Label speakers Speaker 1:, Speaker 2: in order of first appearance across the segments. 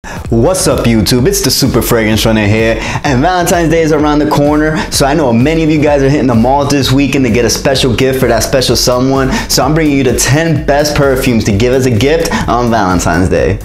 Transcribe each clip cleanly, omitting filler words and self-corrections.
Speaker 1: What's up YouTube, it's the Super Fragrance Runner here, and Valentine's Day is around the corner, so I know many of you guys are hitting the mall this weekend to get a special gift for that special someone, so I'm bringing you the 10 best perfumes to give as a gift on Valentine's Day.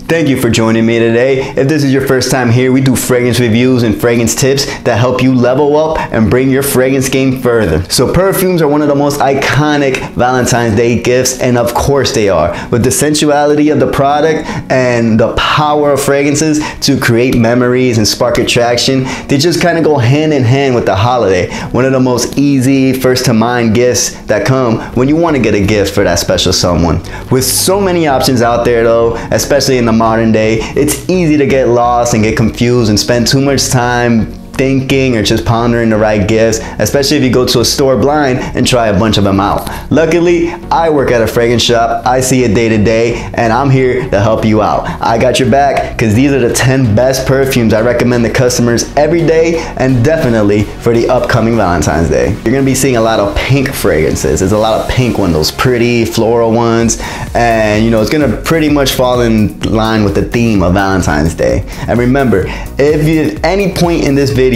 Speaker 1: Thank you for joining me today. If this is your first time here, we do fragrance reviews and fragrance tips that help you level up and bring your fragrance game further. So perfumes are one of the most iconic Valentine's Day gifts, and of course they are. With the sensuality of the product and the power of fragrances to create memories and spark attraction, they just kind of go hand in hand with the holiday. One of the most easy, first to mind gifts that come when you want to get a gift for that special someone. With so many options out there though, especially in the modern day, it's easy to get lost and get confused and spend too much time thinking or just pondering the right gifts, especially if you go to a store blind and try a bunch of them out. Luckily, I work at a fragrance shop, I see it day to day, and I'm here to help you out. I got your back because these are the 10 best perfumes I recommend to customers every day, and definitely for the upcoming Valentine's Day. You're gonna be seeing a lot of pink fragrances. There's a lot of pink ones, those pretty floral ones, and you know, it's gonna pretty much fall in line with the theme of Valentine's Day. And remember, if you at any point in this video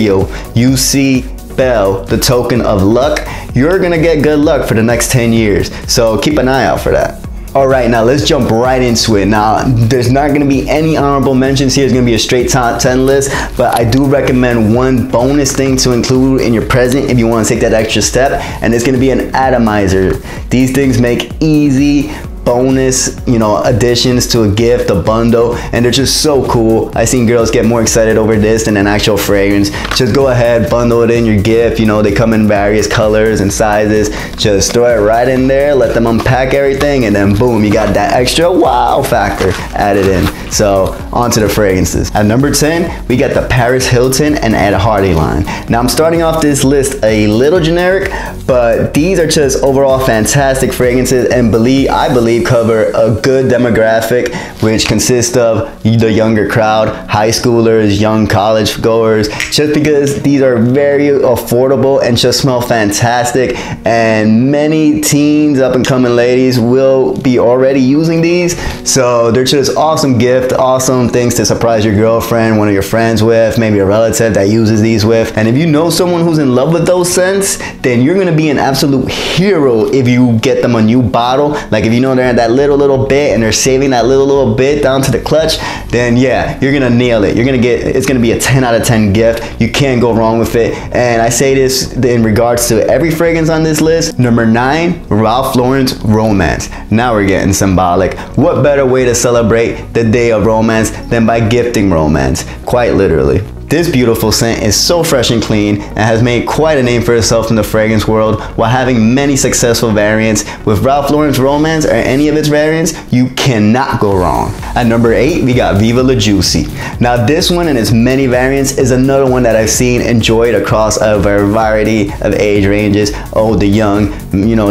Speaker 1: you see Bell, the token of luck, you're gonna get good luck for the next 10 years. So keep an eye out for that. Alright, now let's jump right into it. Now, there's not going to be any honorable mentions here. It's going to be a straight top 10 list, but I do recommend one bonus thing to include in your present if you want to take that extra step, and it's going to be an atomizer. These things make easy bonus, additions to a gift, a bundle, and they're just so cool. I've seen girls get more excited over this than an actual fragrance. Just go ahead, bundle it in your gift. They come in various colors and sizes. Just throw it right in there, let them unpack everything, and then boom, you got that extra wow factor added in. So on to the fragrances. At number 10, we got the Paris Hilton and Ed Hardy line. Now I'm starting off this list a little generic, but these are just overall fantastic fragrances, and I believe cover a good demographic, which consists of the younger crowd, high schoolers, young college goers, just because these are very affordable and just smell fantastic, and many teens, up and coming ladies will be already using these, so they're just awesome gift, awesome things to surprise your girlfriend, one of your friends with, maybe a relative that uses these with. And if you know someone who's in love with those scents, then you're gonna be an absolute hero if you get them a new bottle. Like if you know they're at that little bit and they're saving that little bit down to the clutch, then yeah, you're gonna nail it. It's gonna be a 10 out of 10 gift. You can't go wrong with it. And I say this in regards to every fragrance on this list. Number 9, Ralph Lauren's Romance. Now we're getting symbolic. What better way to celebrate the day of romance than by gifting romance? Quite literally. This beautiful scent is so fresh and clean and has made quite a name for itself in the fragrance world while having many successful variants. With Ralph Lauren's Romance or any of its variants, you cannot go wrong. At number 8, we got Viva La Juicy. Now this one and its many variants is another one that I've seen enjoyed across a variety of age ranges, old to young,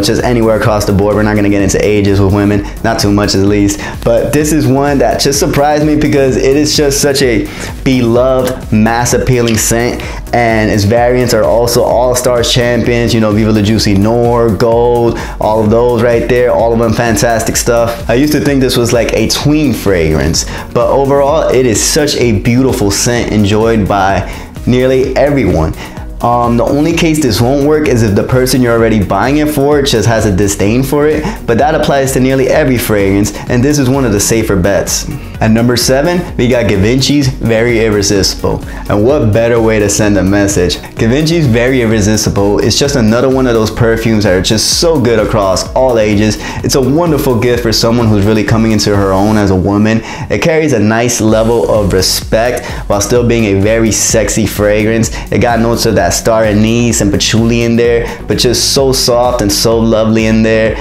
Speaker 1: just anywhere across the board. We're not gonna get into ages with women, not too much at least, but this is one that just surprised me because it is just such a beloved, mass appealing scent, and its variants are also all-star champions. Viva La Juicy Noir, Gold, all of those right there, all of them fantastic stuff. I used to think this was like a tween fragrance, but overall it is such a beautiful scent enjoyed by nearly everyone. The only case this won't work is if the person you're already buying it for just has a disdain for it, but that applies to nearly every fragrance, and this is one of the safer bets. At number 7, we got Givenchy's Very Irresistible. And what better way to send a message? Givenchy's Very Irresistible is just another one of those perfumes that are just so good across all ages. It's a wonderful gift for someone who's really coming into her own as a woman. It carries a nice level of respect while still being a very sexy fragrance. It got notes of that star anise and patchouli in there, but just so soft and so lovely in there.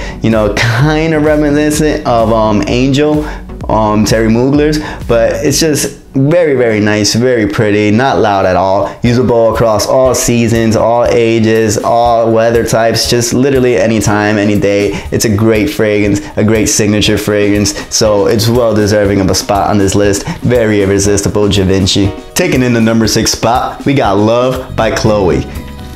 Speaker 1: Kind of reminiscent of Angel, Terry Mugler's, but it's just very, very nice, very pretty, not loud at all, usable across all seasons, all ages, all weather types, just literally anytime, any day. It's a great fragrance, a great signature fragrance, so it's well deserving of a spot on this list. Very irresistible, Givenchy. Taking in the number 6 spot, we got Love by Chloe.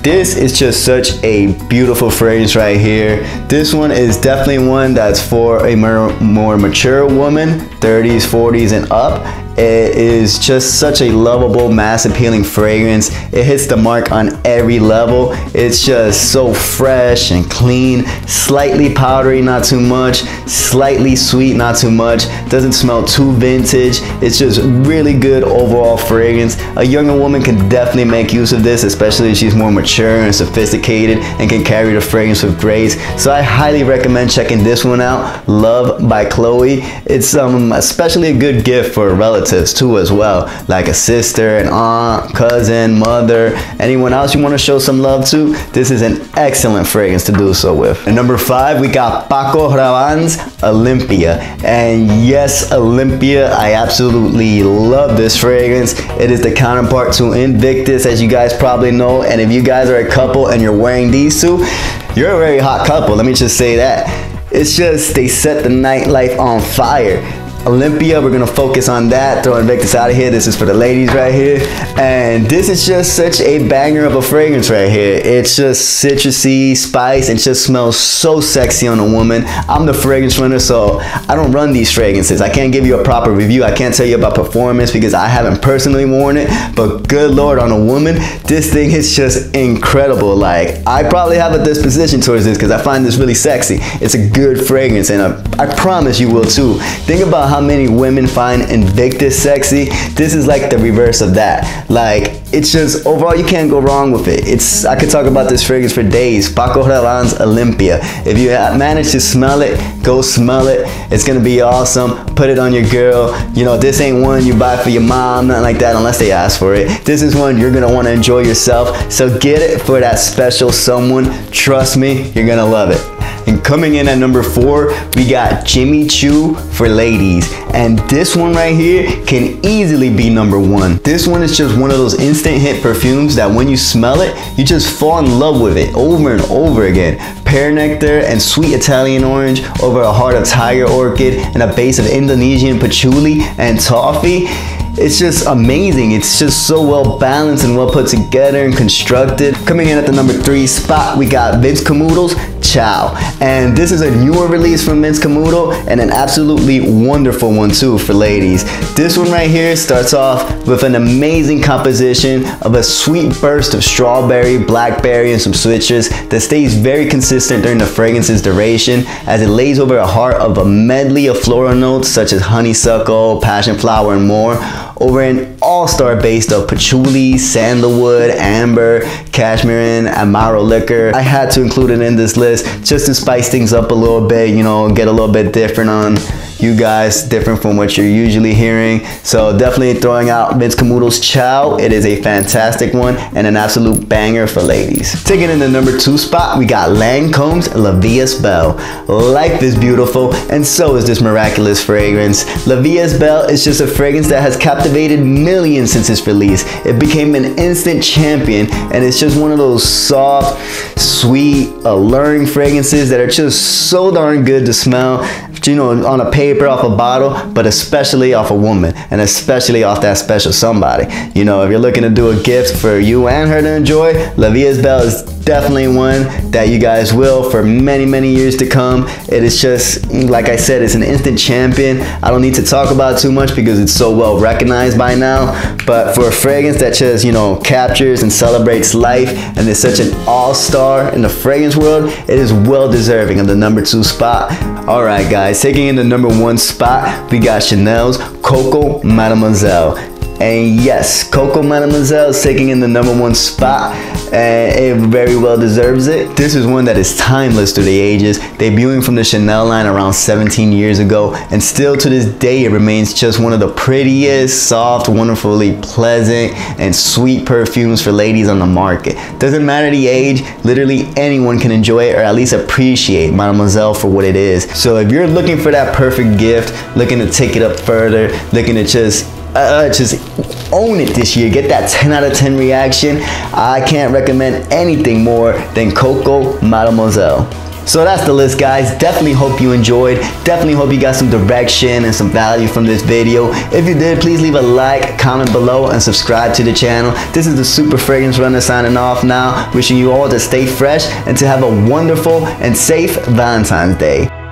Speaker 1: This is just such a beautiful fragrance right here. This one is definitely one that's for a more mature woman, 30s, 40s and up. It is just such a lovable, mass appealing fragrance. It hits the mark on every level. It's just so fresh and clean, slightly powdery, not too much, slightly sweet, not too much. Doesn't smell too vintage. It's just really good overall fragrance. A younger woman can definitely make use of this, especially if she's more mature and sophisticated and can carry the fragrance with grace. So I highly recommend checking this one out, Love by Chloe. It's especially a good gift for relatives too as well, like a sister, an aunt, cousin, mother, anyone else you want to show some love to. This is an excellent fragrance to do so with. And number 5, we got Paco Rabanne's Olympia. And yes, Olympia, I absolutely love this fragrance. It is the counterpart to Invictus, as you guys probably know. And if you guys are a couple and you're wearing these two, you're a very hot couple, let me just say that. It's just, they set the nightlife on fire. Olympia, we're gonna focus on that. Throw Invictus out of here. This is for the ladies right here. And this is just such a banger of a fragrance right here. It's just citrusy, spice, and just smells so sexy on a woman. I'm the fragrance runner, so I don't run these fragrances. I can't give you a proper review. I can't tell you about performance because I haven't personally worn it, but good Lord, on a woman, this thing is just incredible. Like, I probably have a disposition towards this because I find this really sexy. It's a good fragrance, and I promise you will too. Think about how many women find Invictus sexy. This is like the reverse of that. Like, it's just, overall, you can't go wrong with it. I could talk about this fragrance for days. Paco Rabanne's Olympia. If you manage to smell it, go smell it. It's gonna be awesome. Put it on your girl. You know, this ain't one you buy for your mom, nothing like that, unless they ask for it. This is one you're gonna wanna enjoy yourself. So get it for that special someone. Trust me, you're gonna love it. And coming in at number 4, we got Jimmy Choo for ladies. And this one right here can easily be number 1. This one is just one of those instant hit perfumes that when you smell it, you just fall in love with it over and over again. Pear nectar and sweet Italian orange over a heart of tiger orchid and a base of Indonesian patchouli and toffee. It's just amazing. It's just so well balanced and well put together and constructed. Coming in at the number 3 spot, we got Vince Camuto's Ciao. And this is a newer release from Vince Camuto and an absolutely wonderful one too for ladies. This one right here starts off with an amazing composition of a sweet burst of strawberry, blackberry, and some citrus that stays very consistent during the fragrance's duration as it lays over a heart of a medley of floral notes such as honeysuckle, passion flower, and more, over an all-star base of patchouli, sandalwood, amber, cashmere, amaro liquor. I had to include it in this list just to spice things up a little bit, you know, get a little bit different on you guys, different from what you're usually hearing. So definitely throwing out Vince Camuto's Ciao. It is a fantastic one and an absolute banger for ladies. Taking in the number 2 spot, we got Lancome's La Vie Est Belle. Life is beautiful, and so is this miraculous fragrance. La Vie Est Belle is just a fragrance that has captivated millions since its release. It became an instant champion, and it's just one of those soft, sweet, alluring fragrances that are just so darn good to smell, you know, on a paper, off a bottle, but especially off a woman, and especially off that special somebody. You know, if you're looking to do a gift for you and her to enjoy, La Vie Est Belle is definitely one that you guys will for many, many years to come. It is just, like I said, it's an instant champion. I don't need to talk about it too much because it's so well recognized by now, but for a fragrance that just, you know, captures and celebrates life and is such an all-star in the fragrance world, it is well deserving of the number 2 spot. All right, guys, taking in the number 1 spot, we got Chanel's Coco Mademoiselle. And yes, Coco Mademoiselle is taking in the number 1 spot, and it very well deserves it. This is one that is timeless through the ages, debuting from the Chanel line around 17 years ago, and still to this day it remains just one of the prettiest, soft, wonderfully pleasant, and sweet perfumes for ladies on the market. Doesn't matter the age, literally anyone can enjoy it or at least appreciate Mademoiselle for what it is. So if you're looking for that perfect gift, looking to take it up further, looking to just own it this year, get that 10 out of 10 reaction, I can't recommend anything more than Coco Mademoiselle. So that's the list, guys. Definitely hope you enjoyed. Definitely hope you got some direction and some value from this video. If you did, please leave a like, comment below, and subscribe to the channel. This is the Super Fragrance Runner signing off now, wishing you all to stay fresh and to have a wonderful and safe Valentine's Day.